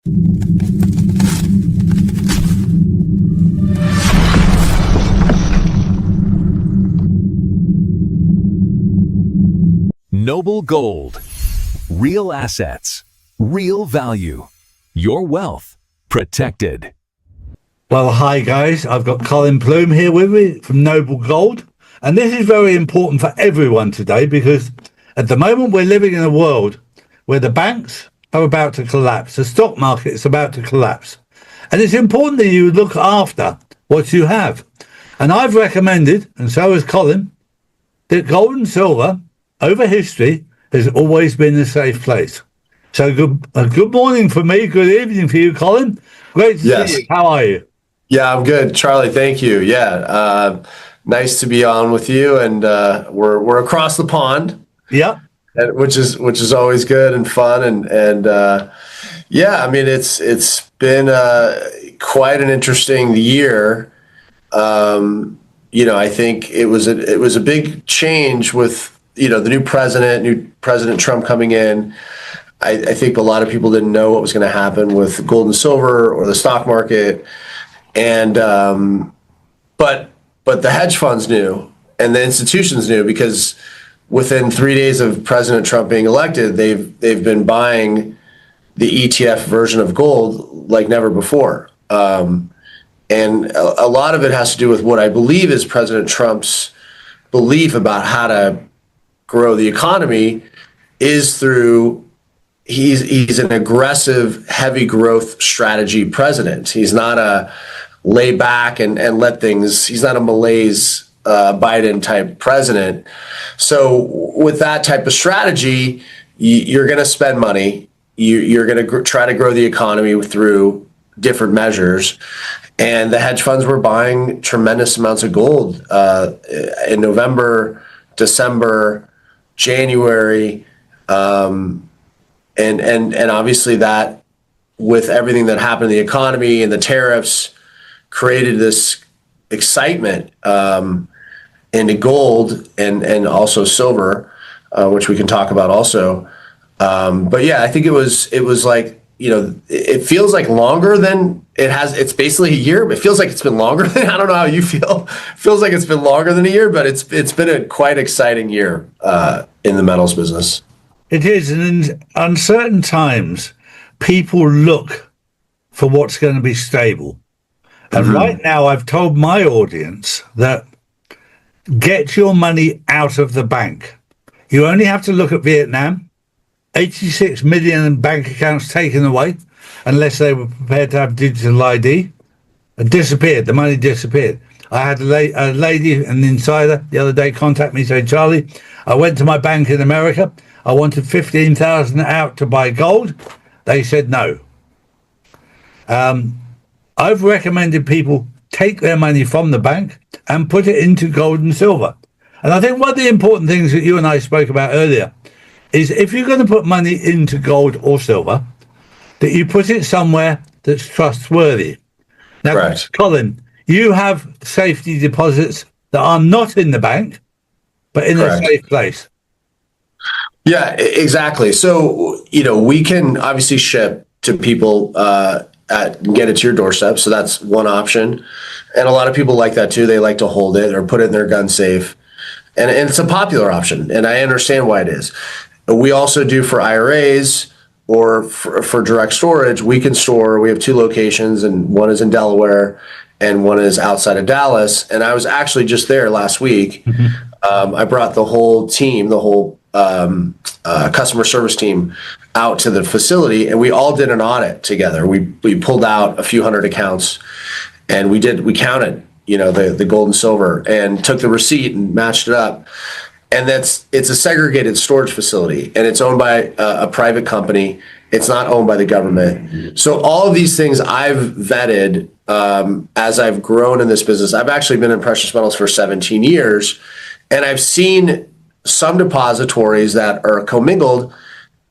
Noble Gold. Real assets. Real value. Your wealth protected. Well, hi guys. I've got Colin Plume here with me from Noble Gold. And this is very important for everyone today because at the moment we're living in a world where the banks are about to collapse. The stock market is about to collapse. And it's important that you look after what you have. And I've recommended, and so has Colin, that gold and silver over history has always been a safe place. So good morning for me. Good evening for you, Colin. Great to see you. How are you? Yeah, I'm good, Charlie. Thank you. Yeah, nice to be on with you, and we're across the pond. Yeah, which is always good and fun, and yeah, I mean it's been quite an interesting year. I think it was a big change with the new President Trump coming in. I think a lot of people didn't know what was going to happen with gold and silver or the stock market. And but the hedge funds knew and the institutions knew because within 3 days of President Trump being elected, they've been buying the ETF version of gold like never before. And a lot of it has to do with what I believe is President Trump's belief about how to grow the economy is through he's an aggressive, heavy growth strategy president. He's not a lay back and let things, he's not a malaise Biden type president. So with that type of strategy, you're going to spend money. You're going to try to grow the economy through different measures. And the hedge funds were buying tremendous amounts of gold in November, December, January, and obviously that, with everything that happened in the economy and the tariffs, created this excitement into gold and also silver, which we can talk about also. But yeah, I think it was like, it feels like longer than it has. It's basically a year, but it feels like it's been longer than, I don't know how you feel. It feels like it's been longer than a year, but it's been a quite exciting year in the metals business. It is. And in uncertain times, people look for what's going to be stable. And right now, I've told my audience that get your money out of the bank. You only have to look at Vietnam. 86 million bank accounts taken away, unless they were prepared to have digital ID. It disappeared. The money disappeared. I had a lady, an insider, the other day contact me, say, Charlie, I went to my bank in America. I wanted 15,000 out to buy gold. They said no. I've recommended people take their money from the bank and put it into gold and silver. And I think one of the important things that you and I spoke about earlier is if you're going to put money into gold or silver, that you put it somewhere that's trustworthy. Now, correct. Colin, you have safety deposits that are not in the bank, but in correct. A safe place. Yeah, exactly. So, we can obviously ship to people and get it to your doorstep. So that's one option. And a lot of people like that too. They like to hold it or put it in their gun safe. And it's a popular option. And I understand why it is. We also do for IRAs or for direct storage. We can store, we have 2 locations, and one is in Delaware and one is outside of Dallas. And I was actually just there last week. I brought the whole team, the whole customer service team out to the facility, and we all did an audit together. We pulled out a few hundred accounts, and we counted, the gold and silver, and took the receipt and matched it up. And it's a segregated storage facility, and it's owned by a private company. It's not owned by the government. So all of these things I've vetted as I've grown in this business. I've actually been in precious metals for 17 years, and I've seen some depositories that are commingled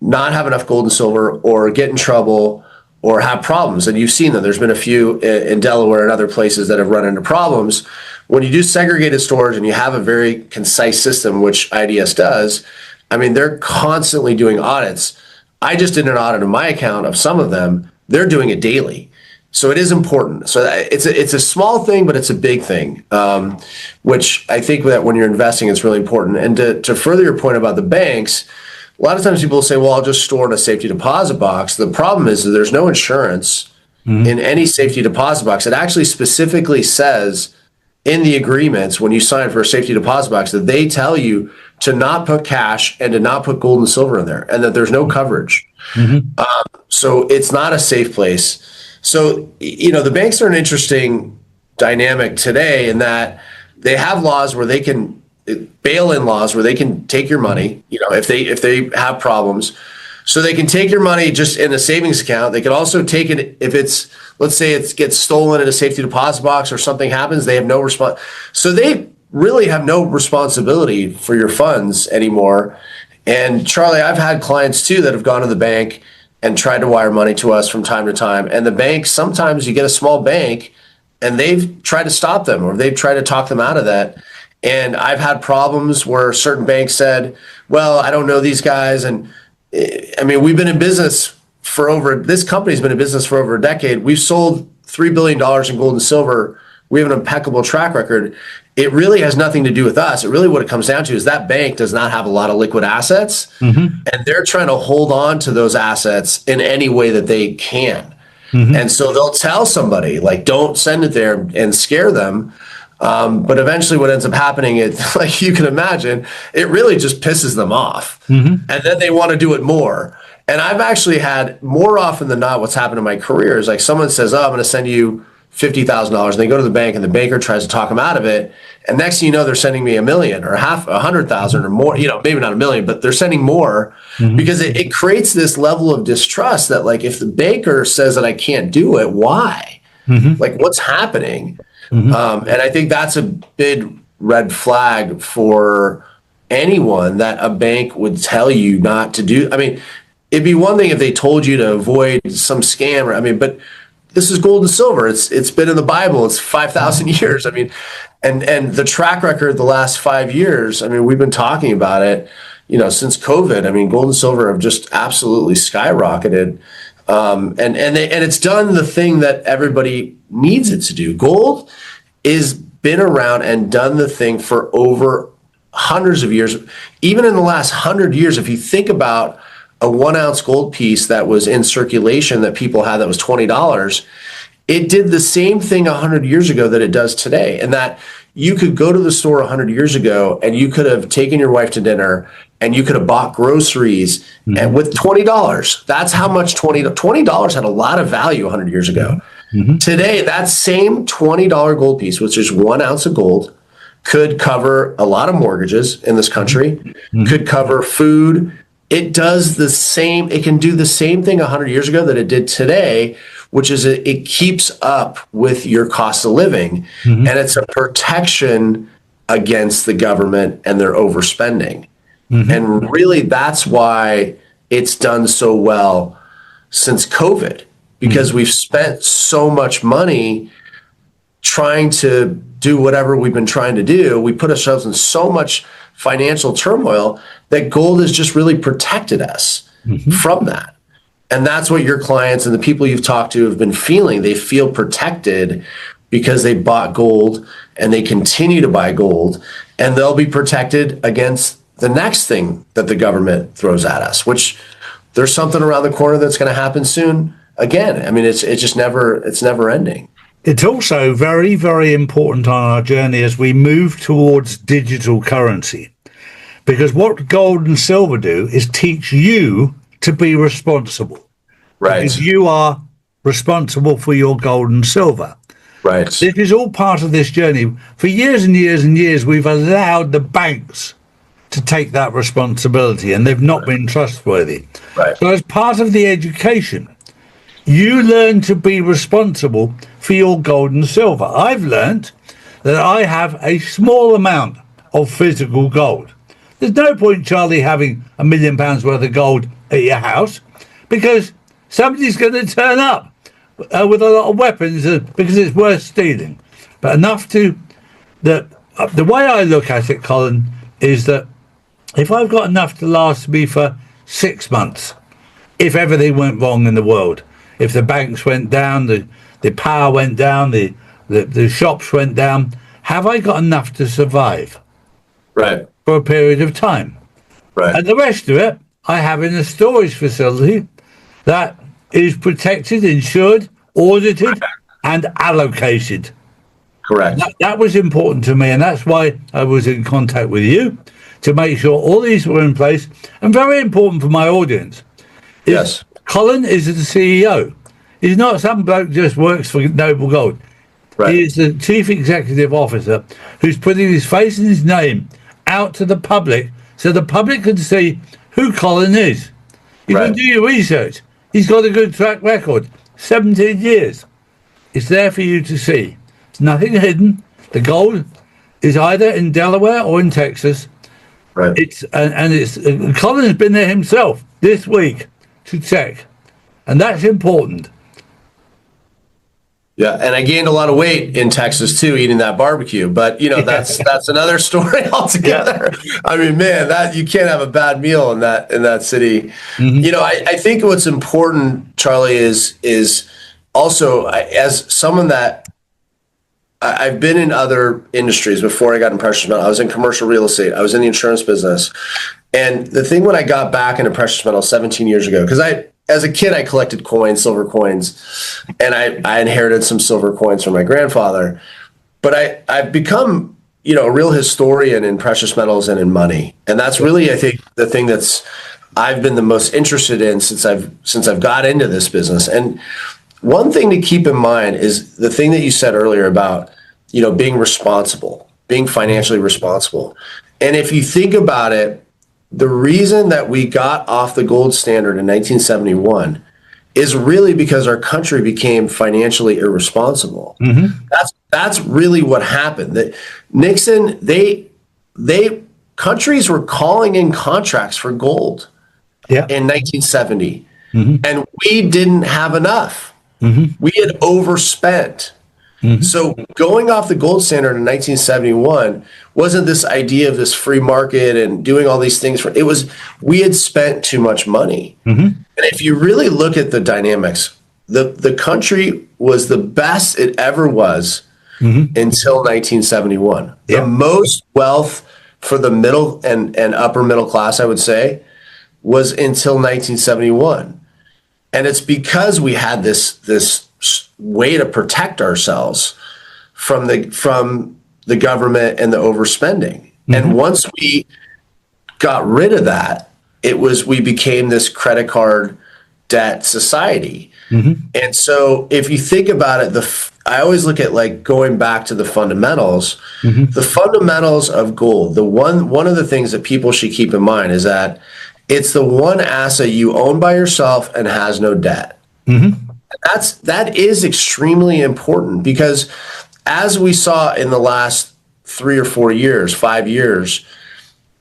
not have enough gold and silver or get in trouble or have problems. And you've seen them. There's been a few in Delaware and other places that have run into problems. When you do segregated storage and you have a very concise system, which IDS does, I mean, they're constantly doing audits. I just did an audit of my account of some of them. they're doing it daily. So it is important. So it's a small thing, but it's a big thing, which I think that when you're investing, it's really important. And to further your point about the banks, a lot of times people say, well, I'll just store in a safety deposit box. The problem is that there's no insurance in any safety deposit box. It actually specifically says in the agreements when you sign for a safety deposit box that they tell you to not put cash and to not put gold and silver in there, and that there's no coverage. So it's not a safe place. So, the banks are an interesting dynamic today in that they have laws where they can bail-in laws where they can take your money, if they have problems. So they can take your money just in a savings account. They can also take it if it's, let's say it gets stolen in a safety deposit box or something happens, they have no response. So they really have no responsibility for your funds anymore. And Charlie, I've had clients too that have gone to the bank and tried to wire money to us from time to time. And the bank, sometimes you get a small bank and they've tried to stop them or they've tried to talk them out of that. And I've had problems where certain banks said, well, I don't know these guys. And I mean, we've been in business this company's been in business for over a decade. We've sold $3 billion in gold and silver. We have an impeccable track record. It really has nothing to do with us. It really what it comes down to is that bank does not have a lot of liquid assets, and they're trying to hold on to those assets in any way that they can. And so they'll tell somebody, like, don't send it there and scare them. But eventually what ends up happening is, like you can imagine, it really just pisses them off. And then they want to do it more. And I've actually had more often than not, what's happened in my career is like someone says, oh, I'm going to send you $50,000. And they go to the bank and the banker tries to talk them out of it. And next thing you know, they're sending me $1 million or $100,000 or more, maybe not $1 million, but they're sending more because it creates this level of distrust that, like, if the banker says that I can't do it, why? Like, what's happening? And I think that's a big red flag for anyone that a bank would tell you not to do. I mean, it'd be one thing if they told you to avoid some scam, but this is gold and silver. It's been in the Bible. It's 5,000 years. I mean, and the track record the last 5 years, I mean, we've been talking about it, since COVID. I mean, gold and silver have just absolutely skyrocketed. And it's done the thing that everybody needs it to do. Gold is been around and done the thing for over hundreds of years. Even in the last 100 years, if you think about a 1 ounce gold piece that was in circulation that people had that was $20, it did the same thing 100 years ago that it does today. And that you could go to the store 100 years ago and you could have taken your wife to dinner and you could have bought groceries and with $20. That's how much $20 had a lot of value 100 years ago. Today, that same $20 gold piece, which is 1 ounce of gold, could cover a lot of mortgages in this country, could cover food. It does the same. It can do the same thing 100 years ago that it did today, which is it keeps up with your cost of living, and it's a protection against the government and their overspending. And really, that's why it's done so well since COVID, because we've spent so much money trying to do whatever we've been trying to do. We put ourselves in so much financial turmoil that gold has just really protected us from that. And that's what your clients and the people you've talked to have been feeling. They feel protected because they bought gold and they continue to buy gold, and they'll be protected against the next thing that the government throws at us, which there's something around the corner that's going to happen soon. Again, I mean, it's never ending. It's also very, very important on our journey as we move towards digital currency, because what gold and silver do is teach you to be responsible. Right. Because you are responsible for your gold and silver. Right. This is all part of this journey. For years and years and years, we've allowed the banks to take that responsibility, and they've not been trustworthy. Right. So as part of the education, you learn to be responsible for your gold and silver. I've learned that I have a small amount of physical gold. There's no point, Charlie, having £1 million worth of gold at your house, because somebody's going to turn up with a lot of weapons because it's worth stealing. But enough to that. The way I look at it, Colin, is that if I've got enough to last me for 6 months, if everything went wrong in the world, if the banks went down, the power went down, the shops went down, have I got enough to survive Right. for a period of time? Right. And the rest of it, I have in a storage facility that is protected, insured, audited, and allocated. Correct. That was important to me, and that's why I was in contact with you to make sure all these were in place. And very important for my audience. Yes. Colin is the CEO. He's not some bloke just works for Noble Gold. Right. He is the chief executive officer who's putting his face and his name out to the public so the public can see who Colin is. You can do your research. He's got a good track record, 17 years. It's there for you to see. It's nothing hidden. The gold is either in Delaware or in Texas. Right. Colin has been there himself this week to check, and that's important. Yeah, and I gained a lot of weight in Texas too, eating that barbecue. But that's another story altogether. Yeah. I mean, man, that you can't have a bad meal in that city. Mm-hmm. I think what's important, Charlie, is also as someone that I've been in other industries before I got in precious metal. I was in commercial real estate. I was in the insurance business. And the thing when I got back into precious metal 17 years ago, because as a kid, I collected coins, silver coins, and I inherited some silver coins from my grandfather. But I've become, a real historian in precious metals and in money. And that's really, I think, the thing I've been the most interested in since I've got into this business. And one thing to keep in mind is the thing that you said earlier about, being responsible, being financially responsible. And if you think about it, the reason that we got off the gold standard in 1971 is really because our country became financially irresponsible. Mm-hmm. That's really what happened. That Nixon, countries were calling in contracts for gold in 1970, and we didn't have enough. Mm-hmm. We had overspent. Mm-hmm. So going off the gold standard in 1971 wasn't this idea of this free market and doing all these things. We had spent too much money. Mm-hmm. And if you really look at the dynamics, the country was the best it ever was until 1971. The most wealth for the middle and upper middle class, I would say, was until 1971. And it's because we had this way to protect ourselves from the government and the overspending. Mm-hmm. And once we got rid of that, we became this credit card debt society. Mm-hmm. And so if you think about it, I always look at going back to the fundamentals. Mm-hmm. The fundamentals of gold, one of the things that people should keep in mind is that it's the one asset you own by yourself and has no debt. Mm-hmm. That is extremely important because as we saw in the last 3 or 4 years, 5 years,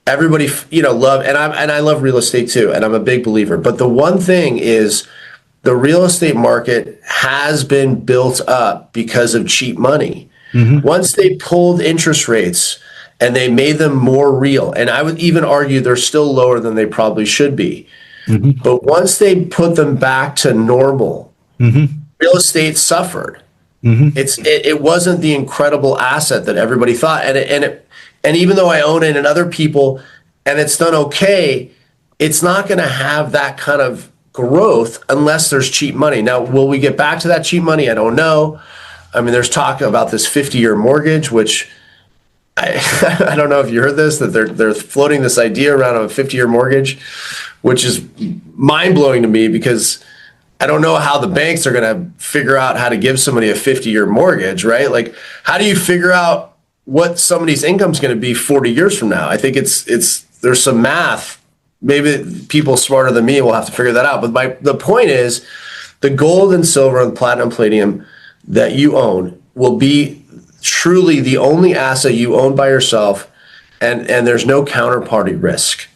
everybody, love, and I love real estate too, and I'm a big believer. But the one thing is the real estate market has been built up because of cheap money. Mm-hmm. Once they pulled interest rates and they made them more real, and I would even argue they're still lower than they probably should be. Mm-hmm. But once they put them back to normal, real estate suffered. Mm-hmm. It wasn't the incredible asset that everybody thought, and even though I own it and other people, and it's done okay, it's not going to have that kind of growth unless there's cheap money. Now, will we get back to that cheap money? I don't know. I mean, there's talk about this 50-year mortgage, which I don't know if you heard this, that they're floating this idea around of a 50-year mortgage, which is mind-blowing to me because I don't know how the banks are going to figure out how to give somebody a 50-year mortgage, right? Like, how do you figure out what somebody's income is going to be 40 years from now? I think there's some math. Maybe people smarter than me will have to figure that out. But the point is, the gold and silver and platinum, palladium that you own will be truly the only asset you own by yourself, and there's no counterparty risk.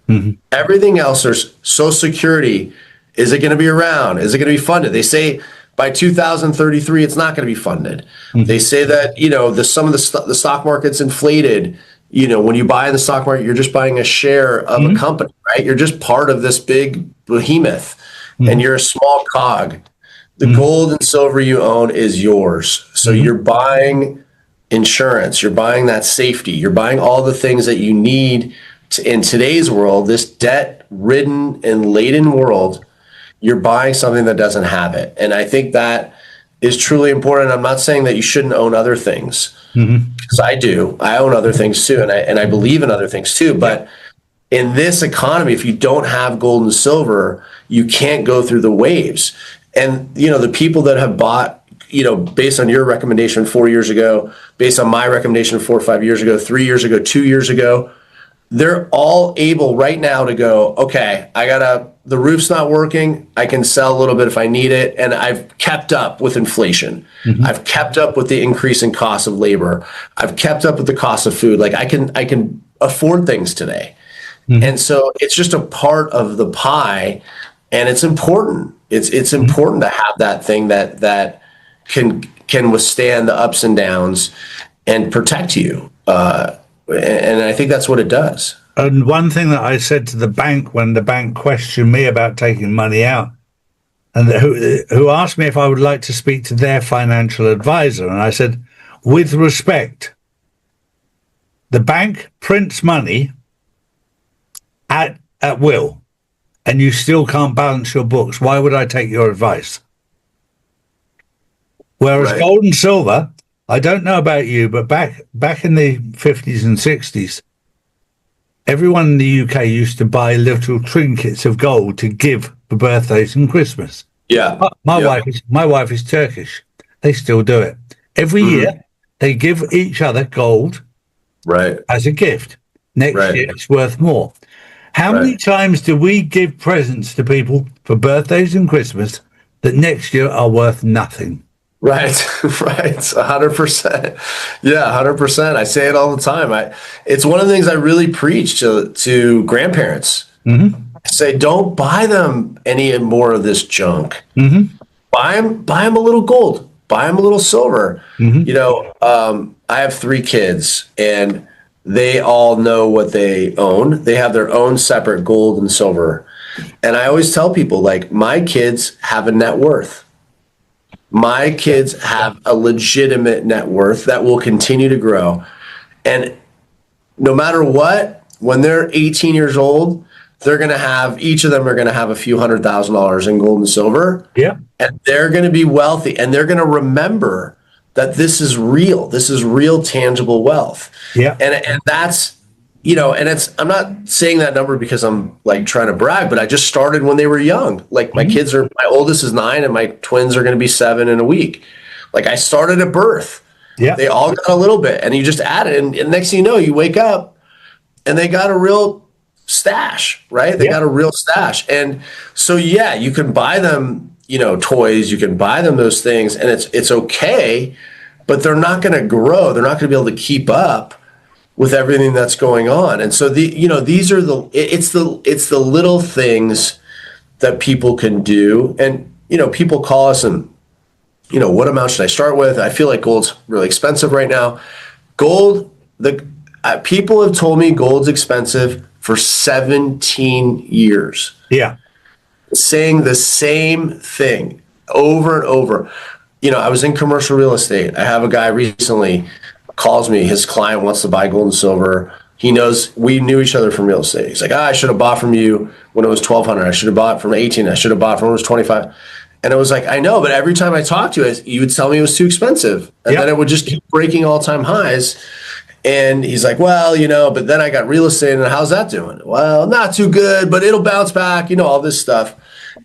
Mm-hmm. Everything else, there's Social Security. Is it going to be around? Is it going to be funded? They say by 2033, it's not going to be funded. Mm-hmm. They say that, some of the stock market's inflated. When you buy in the stock market, you're just buying a share of a company, right? You're just part of this big behemoth, and you're a small cog. The gold and silver you own is yours. So you're buying insurance, you're buying that safety, you're buying all the things that you need in today's world, this debt-ridden and laden world. You're buying something that doesn't have it. And I think that is truly important. I'm not saying that you shouldn't own other things, because I do. I own other things too, and I believe in other things too. But in this economy, if you don't have gold and silver, you can't go through the waves. And the people that have bought, based on your recommendation 4 years ago, based on my recommendation 4 or 5 years ago, 3 years ago, 2 years ago, they're all able right now to go, okay, the roof's not working. I can sell a little bit if I need it. And I've kept up with inflation. I've kept up with the increase in cost of labor. I've kept up with the cost of food. Like I can afford things today. And so it's just a part of the pie, and it's important. It's important to have that thing that can withstand the ups and downs and protect you. And I think that's what it does. And one thing that I said to the bank when the bank questioned me about taking money out, and who asked me if I would like to speak to their financial advisor, and I said, with respect, the bank prints money at will, and you still can't balance your books. Why would I take your advice? Whereas gold and silver, I don't know about you, but back in the 50s and 60s, everyone in the UK used to buy little trinkets of gold to give for birthdays and Christmas. Yeah. My wife is Turkish. They still do it. Every year they give each other gold as a gift. Next year it's worth more. How many times do we give presents to people for birthdays and Christmas that next year are worth nothing? Right. 100%. Yeah, 100%. I say it all the time. It's one of the things I really preach to grandparents. I say, don't buy them any more of this junk. Buy them a little gold. Buy them a little silver. I have 3 kids, and they all know what they own. They have their own separate gold and silver. And I always tell people, like, my kids have a net worth. My kids have a legitimate net worth that will continue to grow. And no matter what, when they're 18 years old, each of them are going to have a few $100,000 in gold and silver. Yeah. And they're going to be wealthy, and they're going to remember that this is real. This is real, tangible wealth. Yeah. And that's, and I'm not saying that number because I'm like trying to brag, but I just started when they were young. Like my oldest is 9 and my twins are going to be 7 in a week. Like I started at birth. Yeah. They all got a little bit, and you just add it. And next thing you know, you wake up and they got a real stash, right? They got a real stash. And so, yeah, you can buy them, toys, you can buy them those things, and it's okay, but they're not going to grow. They're not going to be able to keep up with everything that's going on. And so these are it's the little things that people can do. And, people call us and, what amount should I start with? I feel like gold's really expensive right now. Gold, people have told me gold's expensive for 17 years. Yeah. Saying the same thing over and over. I was in commercial real estate. I have a guy recently calls me, his client wants to buy gold and silver. He knows we knew each other from real estate. He's like, I should have bought from you when it was 1,200. I should have bought from 18. I should have bought from when it was 25. And it was like, I know, but every time I talked to you, you would tell me it was too expensive. And then it would just keep breaking all-time highs. And he's like, well, but then I got real estate, and how's that doing? Well, not too good, but it'll bounce back, all this stuff.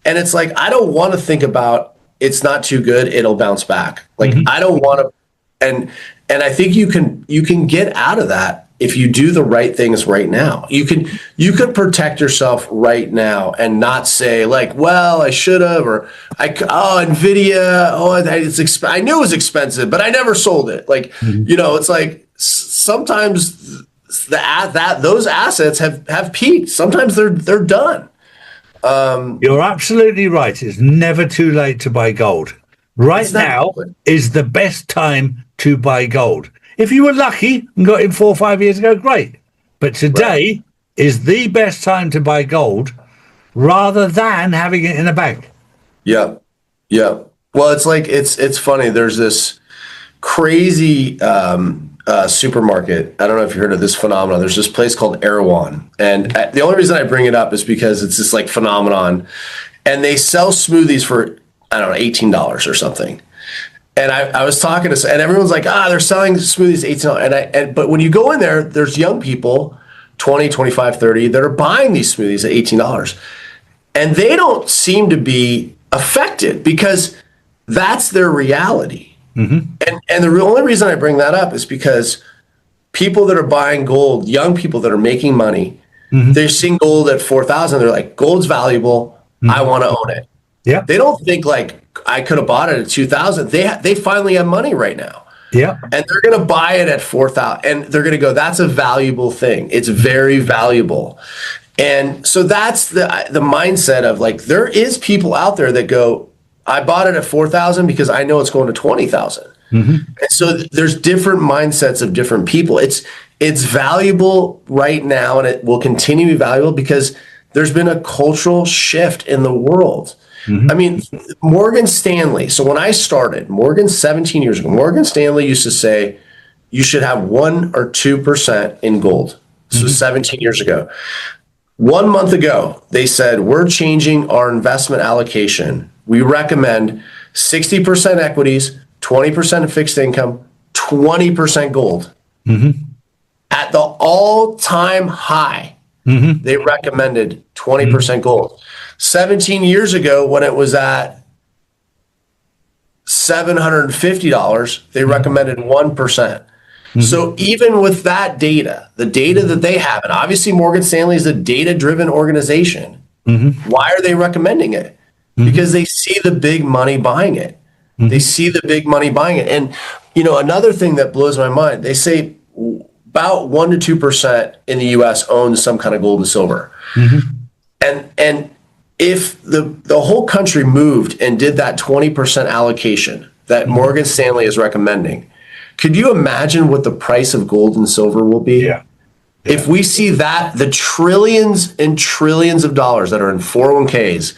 And it's like, I don't want to think about it's not too good, it'll bounce back. Like, I don't want to, and I think you can get out of that if you do the right things right now. You can protect yourself right now and not say like, well, I should have, or NVIDIA, I knew it was expensive, but I never sold it. Like, it's like sometimes those assets have peaked. Sometimes they're done. You're absolutely right. It's never too late to buy gold. Right now is the best time to buy gold. If you were lucky and got in 4 or 5 years ago, great. But today is the best time to buy gold rather than having it in a bank. Yeah. Yeah. Well, it's like it's funny. There's this crazy supermarket. I don't know if you heard of this phenomenon. There's this place called Erewhon, and the only reason I bring it up is because it's this like phenomenon, and they sell smoothies for, I don't know, $18 or something. And I was talking to, and everyone's like, they're selling smoothies $18. But when you go in there, there's young people, 20, 25, 30, that are buying these smoothies at $18. And they don't seem to be affected because that's their reality. Mm-hmm. And the only reason I bring that up is because people that are buying gold, young people that are making money, mm-hmm. they're seeing gold at 4,000. They're like, gold's valuable. Mm-hmm. I want to own it. Yeah. They don't think like, I could have bought it at 2,000. They finally have money right now. Yeah. And they're going to buy it at 4,000, and they're going to go, that's a valuable thing. It's very valuable. And so that's the mindset of like, there is people out there that go, I bought it at 4,000 because I know it's going to 20,000. Mm-hmm. And so there's different mindsets of different people. It's valuable right now, and it will continue to be valuable because there's been a cultural shift in the world. Mm-hmm. I mean, Morgan Stanley. So when I started, 17 years ago, Morgan Stanley used to say you should have 1 or 2% in gold. This mm-hmm. was 17 years ago. 1 month ago, they said, we're changing our investment allocation. We recommend 60% equities, 20% fixed income, 20% gold. Mm-hmm. At the all-time high, mm-hmm. they recommended 20% mm-hmm. gold. 17 years ago, when it was at $750, they recommended 1%. Mm-hmm. So even with that data, the data that they have, and obviously Morgan Stanley is a data-driven organization, mm-hmm. why are they recommending it? Mm-hmm. Because they see the big money buying it. Mm-hmm. They see the big money buying it. And, another thing that blows my mind, they say about 1 to 2% in the U.S. owns some kind of gold and silver. Mm-hmm. And if the whole country moved and did that 20% allocation that mm-hmm. Morgan Stanley is recommending, could you imagine what the price of gold and silver will be? Yeah. If we see that, the trillions and trillions of dollars that are in 401ks,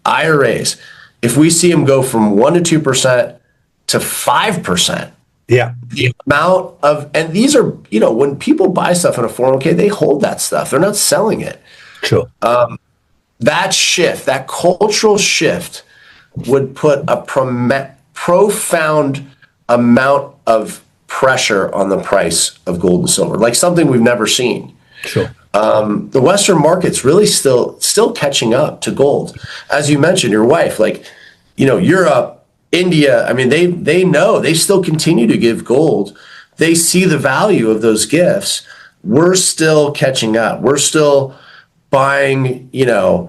IRAs, if we see them go from 1 to 2% to 5%, yeah, the amount of, and these are, when people buy stuff in a 401k, they hold that stuff. They're not selling it. Sure. That shift, that cultural shift would put a profound amount of pressure on the price of gold and silver, like something we've never seen. Sure. The Western market's really still catching up to gold. As you mentioned, your wife, like, Europe, India, I mean, they know, they still continue to give gold. They see the value of those gifts. We're still catching up. We're still buying, like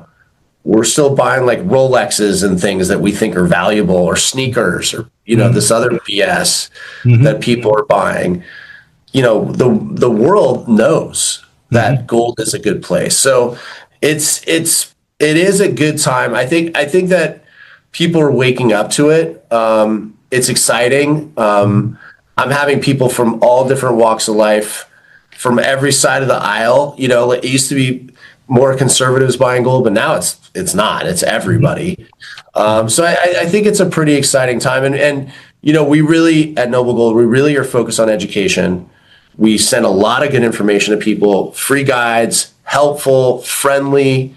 Rolexes and things that we think are valuable, or sneakers, or, mm-hmm. this other BS mm-hmm. that people are buying. The world knows that mm-hmm. gold is a good place. So it is a good time. I think that people are waking up to it. It's exciting. I'm having people from all different walks of life, from every side of the aisle. It used to be more conservatives buying gold, but now it's not. It's everybody. So I think it's a pretty exciting time. And we really, at Noble Gold, we really are focused on education. We send a lot of good information to people, free guides, helpful, friendly.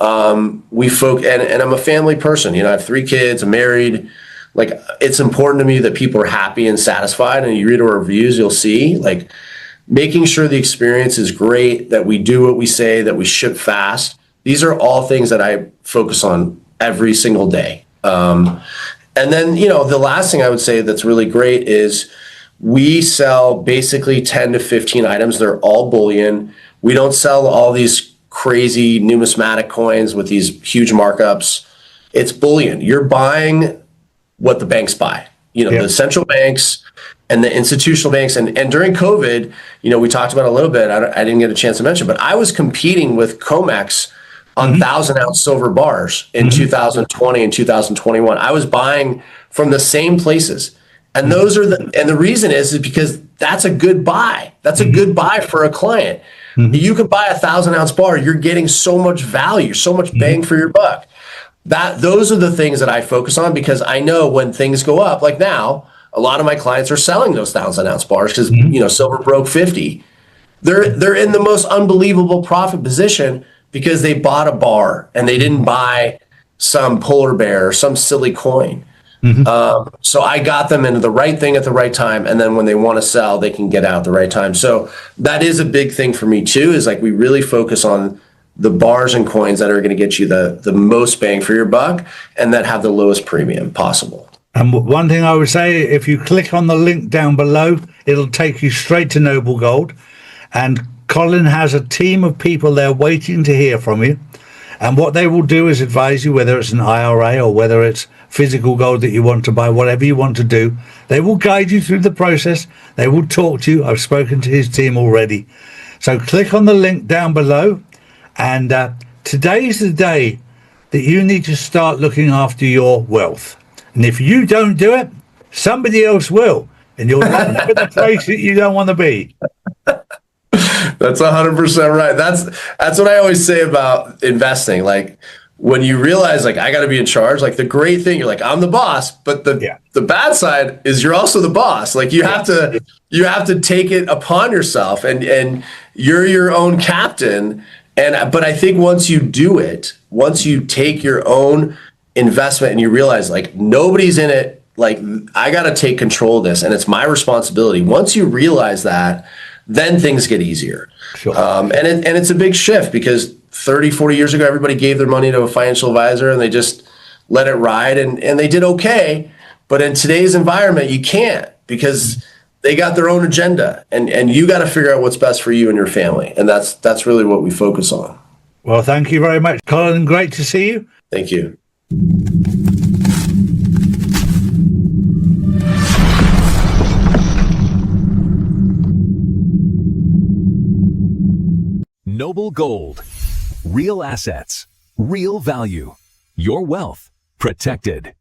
And I'm a family person. I have 3 kids, I'm married. Like, it's important to me that people are happy and satisfied. And you read our reviews, you'll see, like, making sure the experience is great, that we do what we say, that we ship fast. These are all things that I focus on every single day. And then, the last thing I would say that's really great is we sell basically 10 to 15 items. They're all bullion. We don't sell all these crazy numismatic coins with these huge markups. It's bullion. You're buying what the banks buy, the central banks and the institutional banks. And during COVID, we talked about it a little bit. I didn't get a chance to mention, but I was competing with COMEX on 1,000-ounce silver bars in 2020 and 2021. I was buying from the same places. And the reason is because that's a good buy. That's a good buy for a client. You can buy 1,000-ounce bar. You're getting so much value, so much bang for your buck. those are the things that I focus on, because I know when things go up, like now, a lot of my clients are selling those 1,000-ounce bars because silver broke 50. They're in the most unbelievable profit position because they bought a bar and they didn't buy some polar bear or some silly coin. So I got them into the right thing at the right time, and then when they want to sell, they can get out at the right time. So that is a big thing for me too, is like we really focus on the bars and coins that are going to get you the most bang for your buck and that have the lowest premium possible. And one thing I would say, if you click on the link down below, it'll take you straight to Noble Gold. And Colin has a team of people there waiting to hear from you. And what they will do is advise you, whether it's an IRA or whether it's physical gold that you want to buy, whatever you want to do. They will guide you through the process. They will talk to you. I've spoken to his team already. So click on the link down below. And today's the day that you need to start looking after your wealth. And if you don't do it, somebody else will. And you'll end up in the place that you don't want to be. That's 100% right. That's what I always say about investing. Like when you realize, like, I got to be in charge, like the great thing, you're like, I'm the boss, but the bad side is you're also the boss. Like you have to take it upon yourself, and you're your own captain. But I think once you do it, once you take your own investment and you realize like nobody's in it, like I got to take control of this and it's my responsibility. Once you realize that, then things get easier. Sure. And it's a big shift, because 30, 40 years ago, everybody gave their money to a financial advisor and they just let it ride, and they did okay. But in today's environment, you can't, because they got their own agenda, and you got to figure out what's best for you and your family. And that's really what we focus on. Well, thank you very much, Colin. Great to see you. Thank you. Noble Gold. Real assets, real value. Your wealth protected.